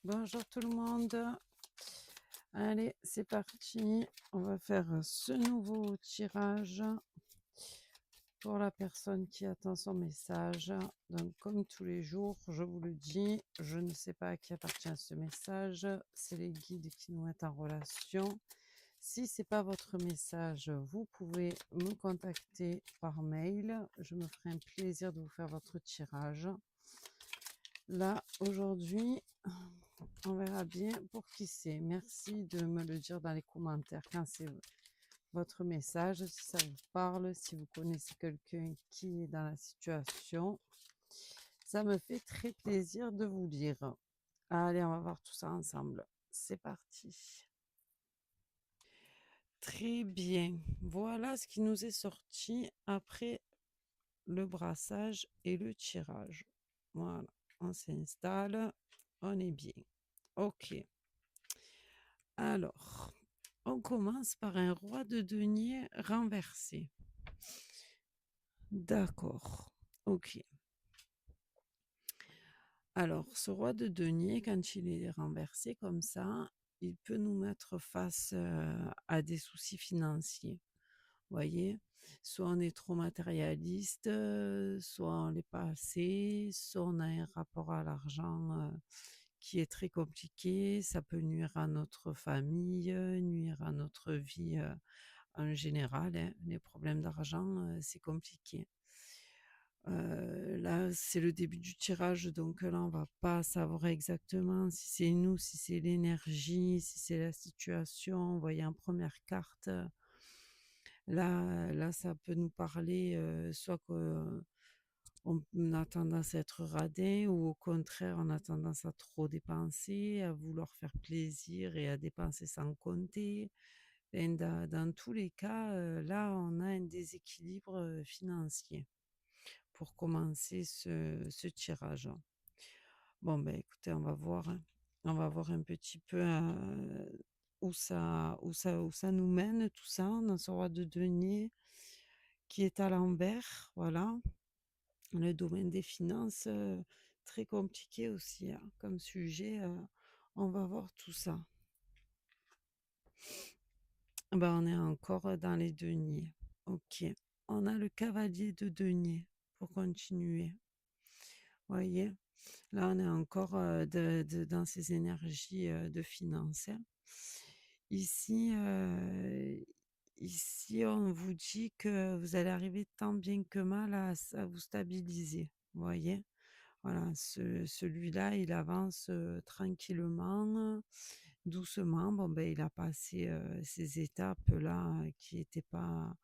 Bonjour tout le monde. Allez, c'est parti. On va faire ce nouveau tirage pour la personne qui attend son message. Donc, comme tous les jours, je vous le dis, je ne sais pas à qui appartient ce message. C'est les guides qui nous mettent en relation. Si ce n'est pas votre message, vous pouvez me contacter par mail. Je me ferai un plaisir de vous faire votre tirage. Là, aujourd'hui, on verra bien pour qui c'est. Merci de me le dire dans les commentaires quand c'est votre message, si ça vous parle, si vous connaissez quelqu'un qui est dans la situation. Ça me fait très plaisir de vous lire. Allez, on va voir tout ça ensemble. C'est parti. Très bien. Voilà ce qui nous est sorti après le brassage et le tirage. Voilà, on s'installe, on est bien. Ok. Alors, on commence par un roi de denier renversé. D'accord. Ok. Alors, ce roi de denier, quand il est renversé comme ça, il peut nous mettre face à des soucis financiers. Voyez, soit on est trop matérialiste, soit on l'est pas assez, soit on a un rapport à l'argent qui est très compliqué. Ça peut nuire à notre famille, nuire à notre vie en général, hein. Les problèmes d'argent, c'est compliqué. Là, c'est le début du tirage, donc là, on va pas savoir exactement si c'est nous, si c'est l'énergie, si c'est la situation. Vous voyez en première carte, là, ça peut nous parler, soit qu'on a tendance à être radin ou au contraire, on a tendance à trop dépenser, à vouloir faire plaisir et à dépenser sans compter. Et dans tous les cas, là, on a un déséquilibre financier pour commencer ce tirage. Bon, ben écoutez, on va voir, hein. On va voir un petit peu où ça nous mène, tout ça, dans ce roi de denier qui est à l'envers. Voilà. Le domaine des finances, très compliqué aussi hein, comme sujet. On va voir tout ça. Ben, on est encore dans les deniers. Ok. On a le cavalier de denier pour continuer. Voyez, là, on est encore dans ces énergies de finances, hein. Ici, ici, on vous dit que vous allez arriver tant bien que mal à vous stabiliser. Voyez, voilà, celui-là, il avance tranquillement, doucement. Bon, ben, il a passé ces étapes-là qui n'étaient pas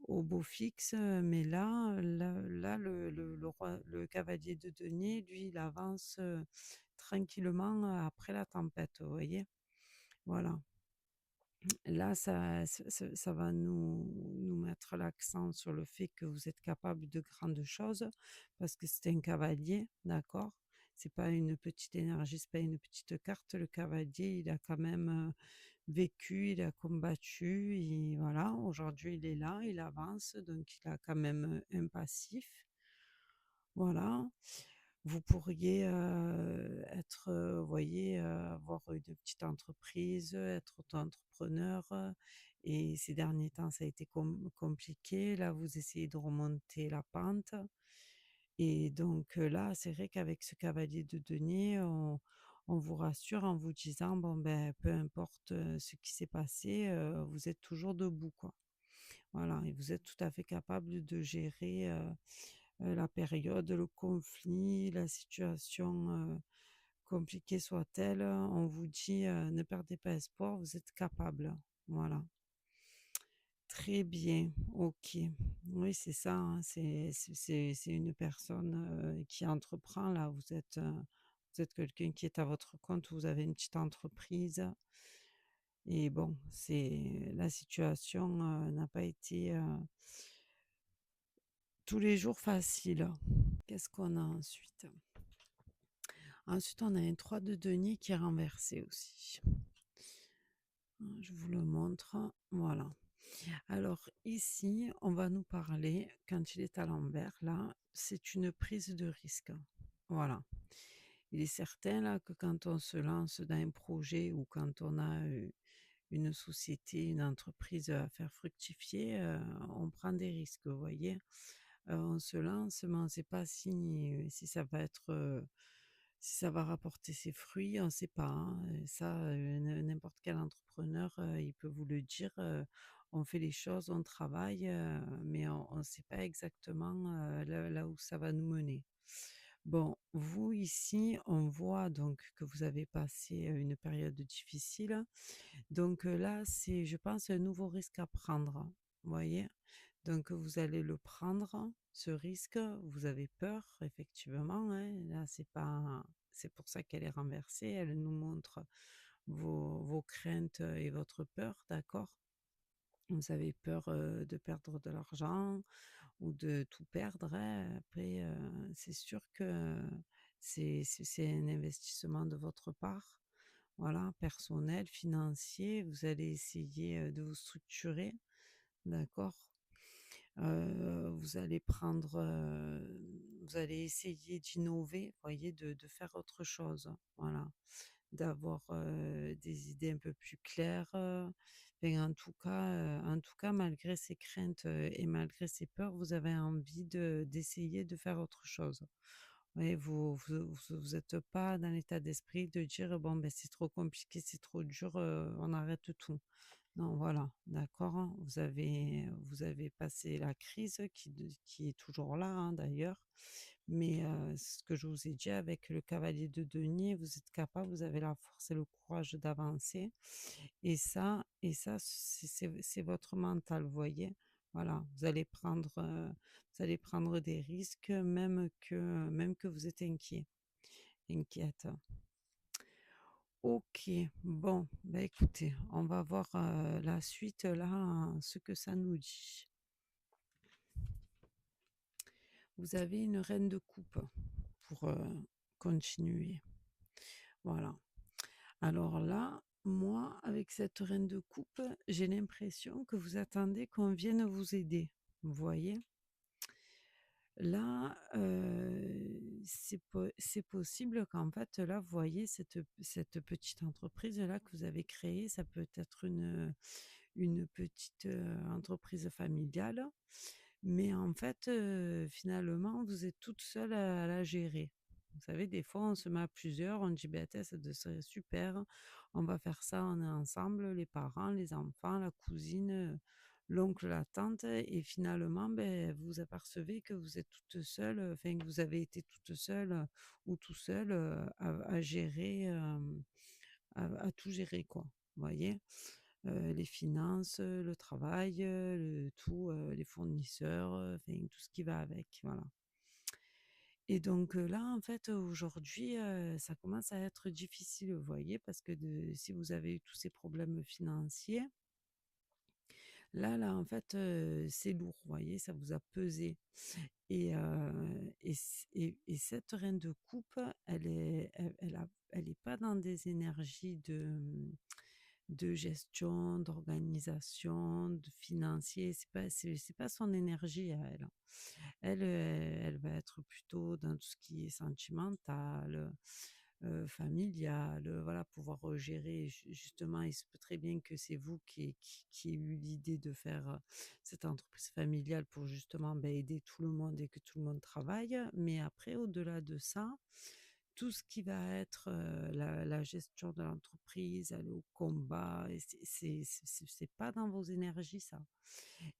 au beau fixe, mais là, le cavalier de denier, lui, il avance tranquillement après la tempête, vous voyez? Voilà. Là, ça va nous mettre l'accent sur le fait que vous êtes capable de grandes choses, parce que c'est un cavalier, d'accord? C'est pas une petite énergie, c'est pas une petite carte. Le cavalier, il a quand même vécu, il a combattu, et voilà, aujourd'hui il est là, il avance, donc il a quand même un passif. Voilà. Vous pourriez être, vous voyez, avoir une petite entreprise, être auto-entrepreneur. Et ces derniers temps, ça a été compliqué. Là, vous essayez de remonter la pente. Et donc là, c'est vrai qu'avec ce cavalier de denier, on vous rassure en vous disant, bon, ben, peu importe ce qui s'est passé, vous êtes toujours debout, quoi. Voilà, et vous êtes tout à fait capable de gérer la période, le conflit, la situation compliquée soit-elle. On vous dit, ne perdez pas espoir, vous êtes capable. Voilà. Très bien, ok. Oui, c'est ça, hein, c'est une personne qui entreprend là. Vous êtes quelqu'un qui est à votre compte, vous avez une petite entreprise. Et bon, la situation n'a pas été tous les jours facile. Qu'est-ce qu'on a ensuite? Ensuite, on a un 3 de denier qui est renversé aussi. Je vous le montre. Voilà. Alors ici, on va nous parler, quand il est à l'envers, là, c'est une prise de risque. Voilà. il est certain là que quand on se lance dans un projet ou quand on a, une société, une entreprise à faire fructifier, on prend des risques, vous voyez? On se lance, mais on ne sait pas si ça va être, si ça va rapporter ses fruits, on ne sait pas, hein, ça, n'importe quel entrepreneur, il peut vous le dire, on fait les choses, on travaille, mais on ne sait pas exactement, là où ça va nous mener. Bon, vous ici, on voit donc que vous avez passé, une période difficile, donc là, c'est, je pense, un nouveau risque à prendre, vous voyez? Donc vous allez le prendre, ce risque, vous avez peur effectivement, hein, là c'est pour ça qu'elle est renversée, elle nous montre vos craintes et votre peur, d'accord? Vous avez peur, de perdre de l'argent ou de tout perdre, hein. Après, c'est sûr que c'est un investissement de votre part, voilà, personnel, financier. Vous allez essayer, de vous structurer, d'accord? Vous allez prendre, vous allez essayer d'innover, voyez, de faire autre chose, voilà. D'avoir, des idées un peu plus claires, enfin en tout cas malgré ces craintes, et malgré ces peurs, vous avez envie d'essayer de faire autre chose. Oui, vous êtes pas dans l'état d'esprit de dire: «Bon, ben c'est trop compliqué, c'est trop dur, on arrête tout». Non, voilà, d'accord, hein. Vous avez passé la crise qui est toujours là, hein, d'ailleurs. Mais ce que je vous ai dit avec le cavalier de denier, vous êtes capable, vous avez la force et le courage d'avancer. Et ça, c'est votre mental, vous voyez? Voilà, vous allez prendre des risques même que vous êtes inquiète. OK, bon, bah, écoutez, on va voir, la suite là, ce que ça nous dit. Vous avez une reine de coupe pour, continuer. Voilà. Alors là, moi, avec cette reine de coupe, j'ai l'impression que vous attendez qu'on vienne vous aider. Vous voyez? Là, c'est possible qu'en fait, là, vous voyez cette petite entreprise-là que vous avez créée, ça peut être une petite, entreprise familiale, mais en fait, finalement, vous êtes toute seule à la gérer. Vous savez, des fois, on se met à plusieurs, on dit: «Beh, tiens, ça serait super, on va faire ça, on est ensemble, les parents, les enfants, la cousine, l'oncle, la tante», et finalement, beh, vous vous apercevez que vous êtes toute seule, enfin, que vous avez été toute seule, ou tout seul, à gérer, à tout gérer, quoi. Vous voyez? Les finances, le travail, le tout, les fournisseurs, enfin tout ce qui va avec, voilà. Et donc là, en fait, aujourd'hui, ça commence à être difficile, vous voyez? Parce que si vous avez eu tous ces problèmes financiers, là, en fait, c'est lourd, vous voyez? Ça vous a pesé. Et cette reine de coupe, elle est pas dans des énergies de gestion, d'organisation, de financier, c'est pas son énergie à elle, hein. Elle, elle va être plutôt dans tout ce qui est sentimental, familial, voilà, pouvoir, gérer justement. Il se peut très bien que c'est vous qui ait eu l'idée de faire, cette entreprise familiale pour justement, bah, aider tout le monde et que tout le monde travaille. Mais après, au-delà de ça, tout ce qui va être, la gestion de l'entreprise, aller au combat, et c'est pas dans vos énergies ça.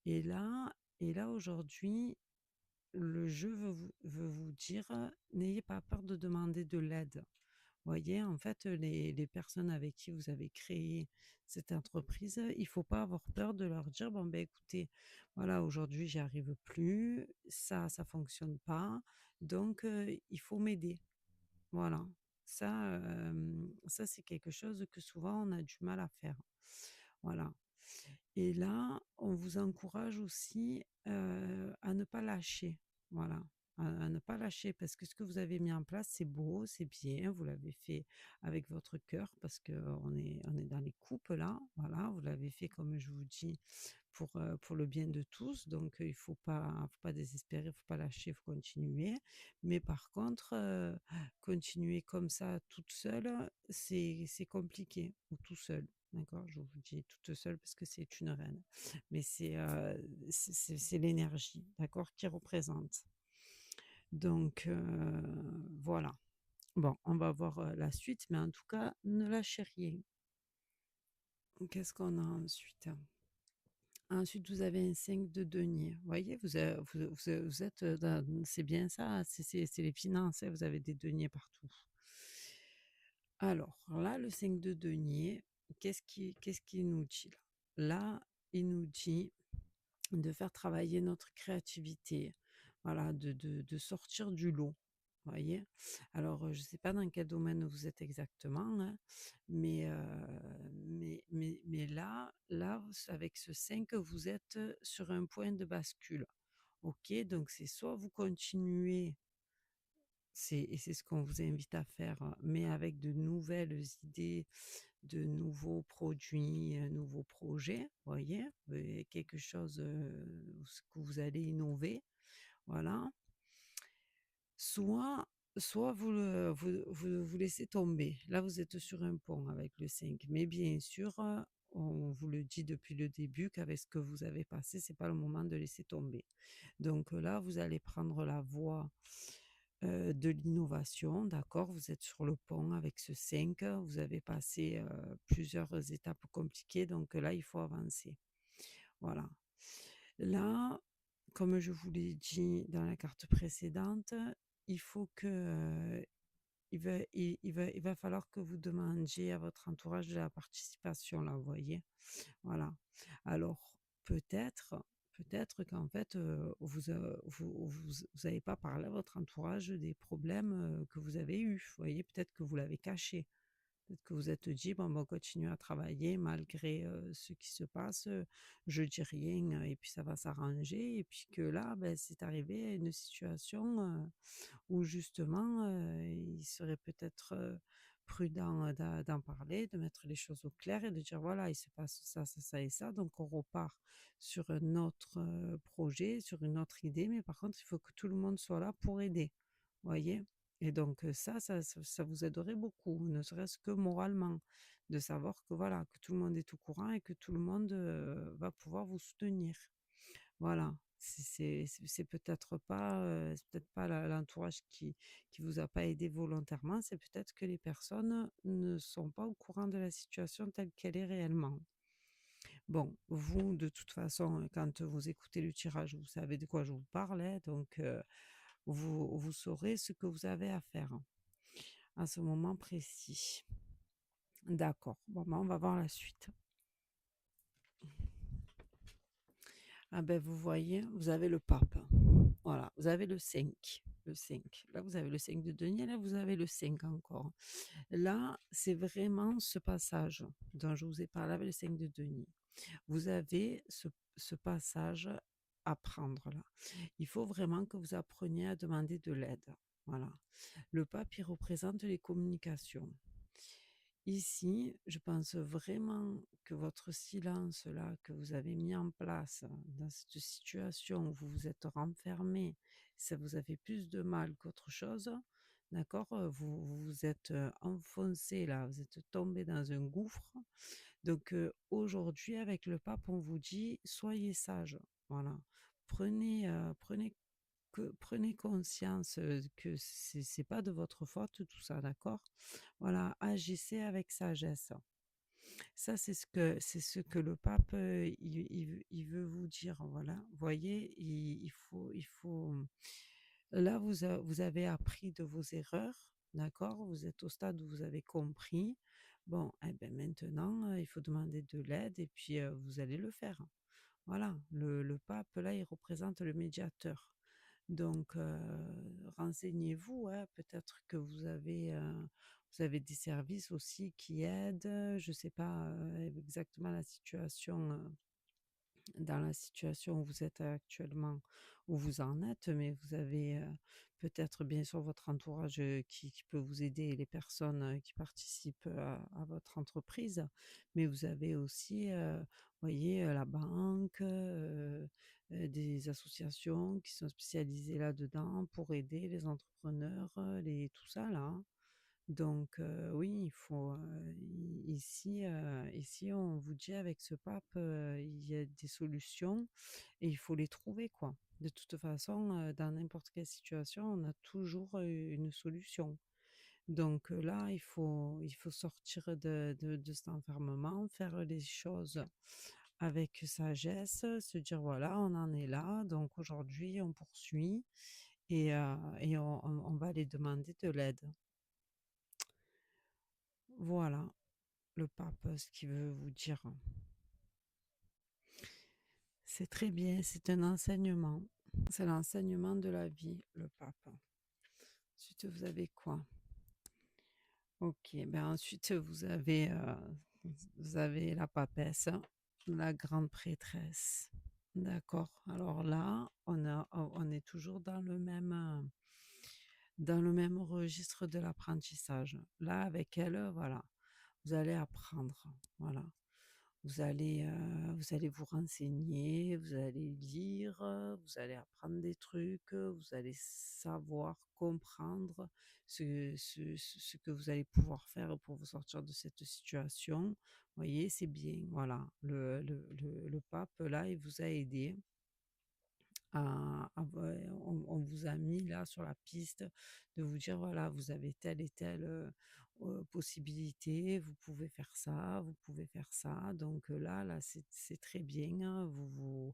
Et là aujourd'hui, le jeu veut vous dire, n'ayez pas peur de demander de l'aide. Voyez, en fait, les personnes avec qui vous avez créé cette entreprise, il faut pas avoir peur de leur dire: «Bon, ben écoutez, voilà, aujourd'hui, j'y arrive plus, ça fonctionne pas, donc il faut m'aider». Voilà. Ça, ça, c'est quelque chose que souvent on a du mal à faire. Voilà. Et là, on vous encourage aussi, à ne pas lâcher. Voilà. à ne pas lâcher parce que ce que vous avez mis en place, c'est beau, c'est bien, vous l'avez fait avec votre cœur parce qu'on est dans les coupes là, voilà, vous l'avez fait comme je vous dis pour le bien de tous, donc il faut pas désespérer, il faut pas lâcher, il faut continuer. Mais par contre, continuer comme ça toute seule, c'est compliqué ou tout seul, d'accord? Je vous dis toute seule parce que c'est une reine, mais c'est l'énergie, d'accord, qui représente. Donc voilà. Bon, on va voir, la suite, mais en tout cas, ne lâchez rien. Qu'est-ce qu'on a ensuite? Ensuite, vous avez un 5 de denier. Vous voyez, vous êtes c'est bien ça, c'est les finances, hein, vous avez des deniers partout. Alors, là, le 5 de denier, qu'est-ce qu'il nous dit là? Là, il nous dit de faire travailler notre créativité, voilà, de sortir du lot. Vous voyez? Alors, je ne sais pas dans quel domaine vous êtes exactement, hein, mais là, avec ce 5, vous êtes sur un point de bascule. OK, donc c'est soit vous continuez, c'est ce qu'on vous invite à faire, mais avec de nouvelles idées, de nouveaux produits, nouveaux projets, vous voyez? Quelque chose, que vous allez innover, voilà. Soit soit vous laissez tomber. Là, vous êtes sur un pont avec le 5. Mais bien sûr, on vous le dit depuis le début qu'avec ce que vous avez passé, c'est pas le moment de laisser tomber. Donc là, vous allez prendre la voie, de l'innovation, d'accord? Vous êtes sur le pont avec ce 5. Vous avez passé, plusieurs étapes compliquées, donc là, il faut avancer. Voilà. Là, comme je vous l'ai dit dans la carte précédente, il faut que, il va falloir que vous demandiez à votre entourage de la participation là, vous voyez? Voilà. Alors peut-être qu'en fait, vous avez pas parlé à votre entourage des problèmes, que vous avez eus, vous voyez? Peut-être que vous l'avez caché. Peut-être que vous êtes dit: «Bon, ben, on continue à travailler malgré, ce qui se passe, je dis rien, et puis ça va s'arranger», et puis que là, ben, c'est arrivé à une situation, où justement, il serait peut-être, prudent, d'en parler, de mettre les choses au clair et de dire: «Voilà, il se passe ça, ça, ça et ça, donc on repart sur un autre, projet, sur une autre idée, mais par contre, il faut que tout le monde soit là pour aider». Voyez? Et donc ça vous aiderait beaucoup, ne serait-ce que moralement, de savoir que voilà, que tout le monde est au courant et que tout le monde, va pouvoir vous soutenir. Voilà, c'est peut-être pas l'entourage qui vous a pas aidé volontairement, c'est peut-être que les personnes ne sont pas au courant de la situation telle qu'elle est réellement. Bon, vous, de toute façon, quand vous écoutez le tirage, vous savez de quoi je vous parle, hein, donc vous saurez ce que vous avez à faire à ce moment précis. D'accord. Bon, ben, on va voir la suite. Ah ben, vous voyez, vous avez le pape. Voilà, vous avez le 5. Le 5. Là, vous avez le 5 de denier, là, vous avez le 5 encore. Là, c'est vraiment ce passage dont je vous ai parlé avec le 5 de denier. Vous avez ce passage à prendre là. Il faut vraiment que vous appreniez à demander de l'aide. Voilà. Le pape, il représente les communications. Ici, je pense vraiment que votre silence là, que vous avez mis en place dans cette situation où vous vous êtes renfermé, ça vous a fait plus de mal qu'autre chose, d'accord? Vous vous êtes enfoncé là, vous êtes tombé dans un gouffre. Donc aujourd'hui, avec le pape, on vous dit, soyez sage. Voilà. Prenez conscience que c'est pas de votre faute tout ça, d'accord? Voilà, agissez avec sagesse. Ça, c'est ce que le pape, il veut vous dire, voilà. Vous voyez, il faut là, vous avez appris de vos erreurs, d'accord? Vous êtes au stade où vous avez compris. Bon, et ben maintenant, il faut demander de l'aide et puis, vous allez le faire. Voilà, le pape, là, il représente le médiateur. Donc, renseignez-vous, hein, peut-être que vous avez des services aussi qui aident, je ne sais pas, exactement la situation, dans la situation où vous êtes actuellement, où vous en êtes, mais vous avez peut-être bien sûr votre entourage qui peut vous aider, les personnes qui participent à votre entreprise, mais vous avez aussi, voyez, la banque, des associations qui sont spécialisées là-dedans pour aider les entrepreneurs, tout ça là, hein. Donc oui, il faut, ici, on vous dit avec ce pape, il y a des solutions et il faut les trouver, quoi. De toute façon, dans n'importe quelle situation, on a toujours, une solution. Donc là, il faut sortir de cet enfermement, faire les choses avec sagesse, se dire: «Voilà, on en est là, donc aujourd'hui on poursuit et on va aller demander de l'aide». Voilà. Le pape, ce qu'il veut vous dire. C'est très bien, c'est un enseignement. C'est l'enseignement de la vie, le pape. Ensuite, vous avez quoi? Ok, ben ensuite, vous avez la papesse, la grande prêtresse. D'accord. Alors là, on est toujours dans le même registre de l'apprentissage. Là, avec elle, voilà, vous allez apprendre. Voilà. Vous allez vous renseigner, vous allez lire, vous allez apprendre des trucs, vous allez savoir comprendre ce que vous allez pouvoir faire pour vous sortir de cette situation. Vous voyez, c'est bien. Voilà. Le pape, là, il vous a aidé on vous a mis là sur la piste de vous dire voilà, vous avez telle et telle possibilité, vous pouvez faire ça, vous pouvez faire ça. Donc là, c'est très bien, hein. Vous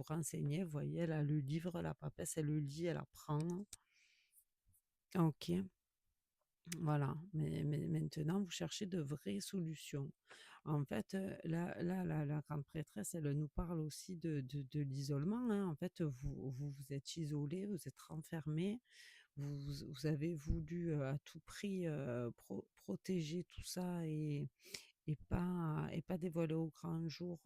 renseignez, vous voyez, elle a le livre, la papesse, elle le lit, elle apprend. Ok, voilà. Mais maintenant, vous cherchez de vraies solutions. En fait, la grande prêtresse, elle nous parle aussi de l'isolement, hein. En fait, vous êtes isolé, vous êtes renfermé, vous avez voulu à tout prix protéger tout ça et pas dévoiler au grand jour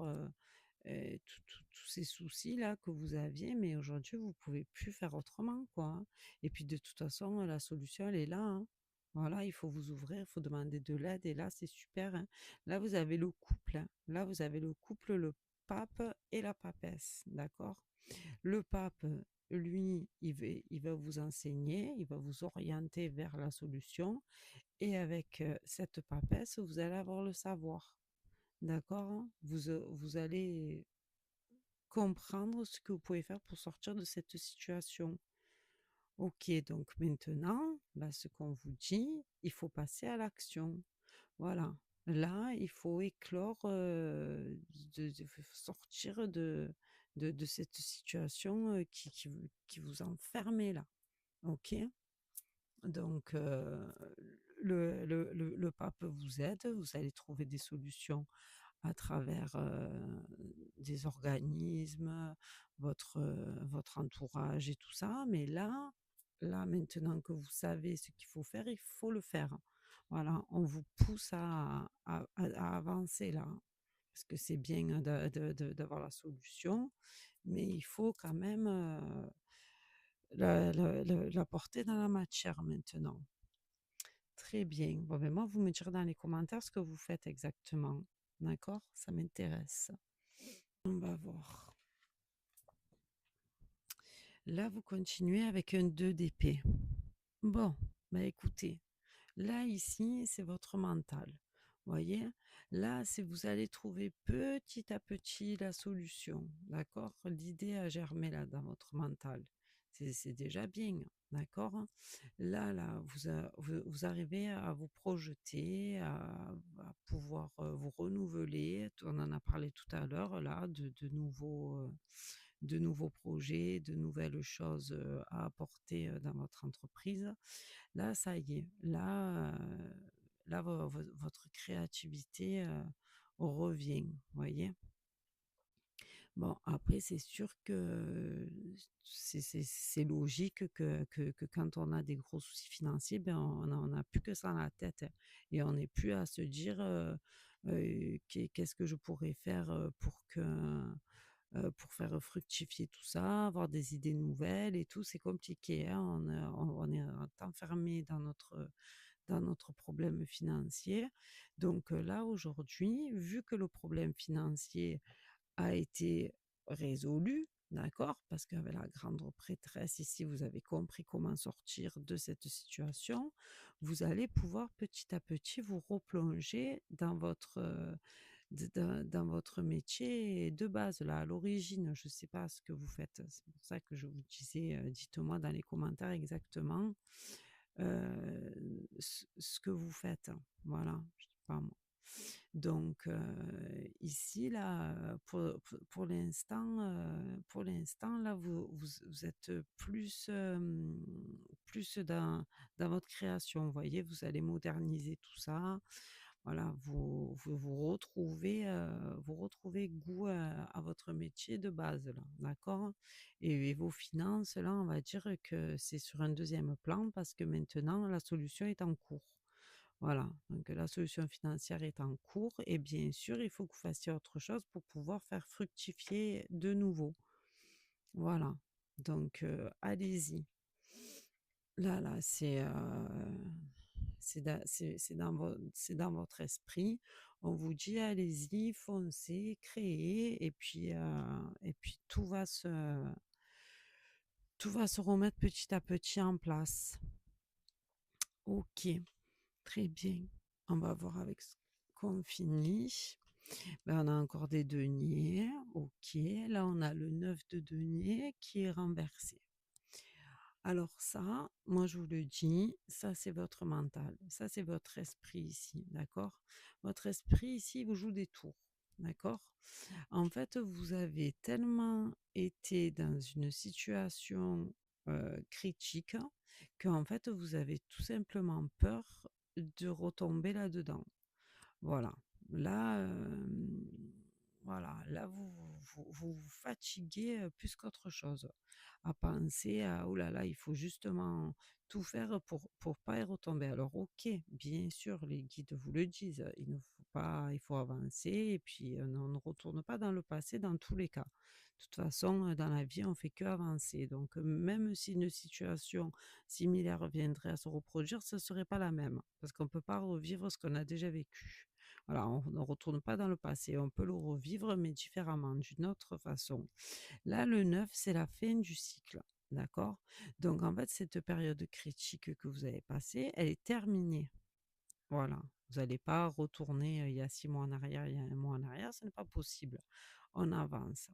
tous ces soucis-là que vous aviez, mais aujourd'hui, vous pouvez plus faire autrement, quoi, hein. Et puis, de toute façon, la solution, elle est là, hein. Voilà, il faut vous ouvrir, il faut demander de l'aide, et là, c'est super, hein. Là, vous avez le couple, hein. Là, vous avez le couple, le pape et la papesse, d'accord? Le pape, lui, il va vous enseigner, il va vous orienter vers la solution, et avec cette papesse, vous allez avoir le savoir. D'accord, hein. Vous allez comprendre ce que vous pouvez faire pour sortir de cette situation. Ok, donc maintenant, là, ce qu'on vous dit, il faut passer à l'action. Voilà. Là, il faut éclore, sortir de cette situation qui vous enfermait là. Ok? Donc, le pape vous aide, vous allez trouver des solutions à travers des organismes, votre entourage et tout ça. Mais là, maintenant que vous savez ce qu'il faut faire, il faut le faire. Voilà, on vous pousse à avancer là, parce que c'est bien d'avoir la solution, mais il faut quand même la porter dans la matière maintenant. Très bien. Bon, ben moi, vous me direz dans les commentaires ce que vous faites exactement. D'accord? Ça m'intéresse. On va voir. Là, vous continuez avec un 2 d'épée. Bon, bah écoutez, là, ici, c'est votre mental. Voyez? Là, c'est vous allez trouver petit à petit la solution. D'accord? L'idée a germé là dans votre mental. C'est déjà bien. D'accord? Là, vous arrivez à vous projeter, à pouvoir vous renouveler. On en a parlé tout à l'heure, là, de nouveaux projets, de nouvelles choses à apporter dans votre entreprise. Là, ça y est. Là, votre créativité revient, voyez. Bon, après, c'est sûr que c'est logique que quand on a des gros soucis financiers, ben, on n'a plus que ça dans la tête, hein. Et on n'est plus à se dire qu'est-ce que je pourrais faire pour que pour faire fructifier tout ça, avoir des idées nouvelles et tout, c'est compliqué, hein. On est enfermé dans notre problème financier. Donc, là, aujourd'hui, vu que le problème financier a été résolu, d'accord? Parce qu'avec la grande prêtresse ici, vous avez compris comment sortir de cette situation. Vous allez pouvoir petit à petit vous replonger dans dans votre métier de base, là, à l'origine. Je ne sais pas ce que vous faites. C'est pour ça que je vous disais, dites-moi dans les commentaires exactement ce que vous faites. Voilà, je sais pas moi. Donc, ici, là, pour l'instant, là, vous êtes plus, plus dans votre création. Vous voyez, vous allez moderniser tout ça. Voilà, vous retrouvez goût à votre métier de base, là, d'accord? Et vos finances, là, on va dire que c'est sur un deuxième plan parce que maintenant, la solution est en cours. Voilà, donc la solution financière est en cours et bien sûr, il faut que vous fassiez autre chose pour pouvoir faire fructifier de nouveau. Voilà, donc allez-y. Là, c'est dans votre esprit. On vous dit: «Allez-y, foncez, créez» et puis tout va se remettre petit à petit en place. OK, très bien. On va voir avec ce qu'on finit. Ben, on a encore des deniers. OK, là, on a le 9 de denier qui est renversé. Alors ça, moi je vous le dis, ça c'est votre mental, ça c'est votre esprit ici, d'accord? Votre esprit ici vous joue des tours, d'accord? En fait, vous avez tellement été dans une situation critique qu'en fait vous avez tout simplement peur de retomber là-dedans. Voilà. Là, voilà, là vous fatiguez, plus qu'autre chose, à penser à: «Oh là là, il faut justement tout faire pour pas y retomber». Alors OK, bien sûr, les guides vous le disent, il ne faut pas il faut avancer et puis, on ne retourne pas dans le passé dans tous les cas. De toute façon, dans la vie, on fait qu'avancer donc, même si une situation similaire viendrait à se reproduire, ce ne serait pas la même, parce qu'on ne peut pas revivre ce qu'on a déjà vécu. Voilà, on ne retourne pas dans le passé, on peut le revivre, mais différemment, d'une autre façon. Là, le 9, c'est la fin du cycle, d'accord? Donc, en fait, cette période critique que vous avez passée, elle est terminée. Voilà. Vous n'allez pas retourner il y a 6 mois en arrière, il y a un mois en arrière, ce n'est pas possible. On avance.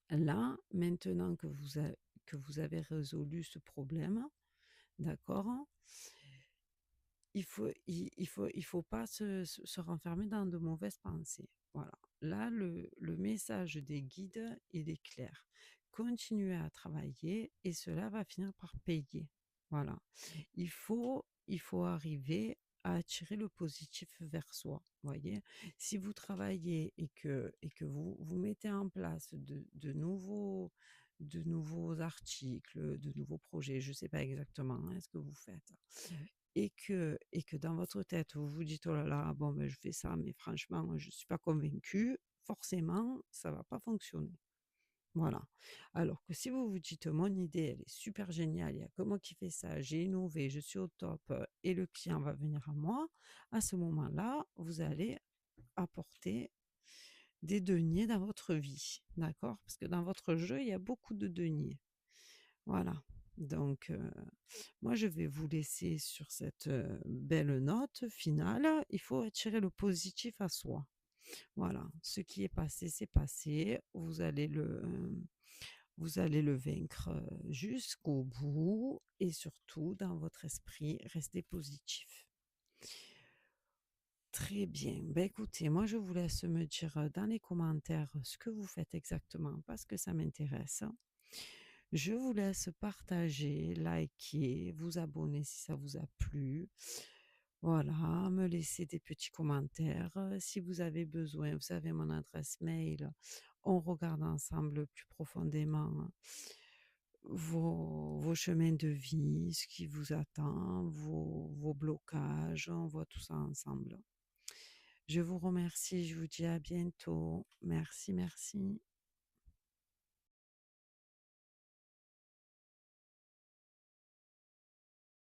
Là, maintenant que vous avez résolu ce problème, d'accord? Il faut pas se renfermer dans de mauvaises pensées. Voilà. Là, le message des guides, il est clair. Continuez à travailler et cela va finir par payer. Voilà. Il faut arriver à attirer le positif vers soi. Voyez, si vous travaillez et que vous mettez en place de nouveaux articles, de nouveaux projets, je ne sais pas exactement hein, ce que vous faites, et que dans votre tête, vous vous dites: «Oh là là, bon, ben, je fais ça, mais franchement, je ne suis pas convaincu», forcément, ça ne va pas fonctionner. Voilà. Alors que si vous vous dites: «Mon idée, elle est super géniale, il y a que moi qui fais ça, j'ai innové, je suis au top, et le client va venir à moi», à ce moment-là, vous allez apporter des deniers dans votre vie, d'accord? Parce que dans votre jeu, il y a beaucoup de deniers. Voilà. Donc, moi, je vais vous laisser sur cette belle note finale. Il faut attirer le positif à soi. Voilà. Ce qui est passé, c'est passé. Vous allez le vaincre jusqu'au bout. Et surtout, dans votre esprit, restez positif. Très bien. Ben, écoutez, moi, je vous laisse me dire dans les commentaires ce que vous faites exactement parce que ça m'intéresse. Je vous laisse partager, liker, vous abonner si ça vous a plu. Voilà, me laisser des petits commentaires. Si vous avez besoin, vous savez mon adresse mail. On regarde ensemble plus profondément vos chemins de vie, ce qui vous attend, vos blocages. On voit tout ça ensemble. Je vous remercie, je vous dis à bientôt. Merci, merci.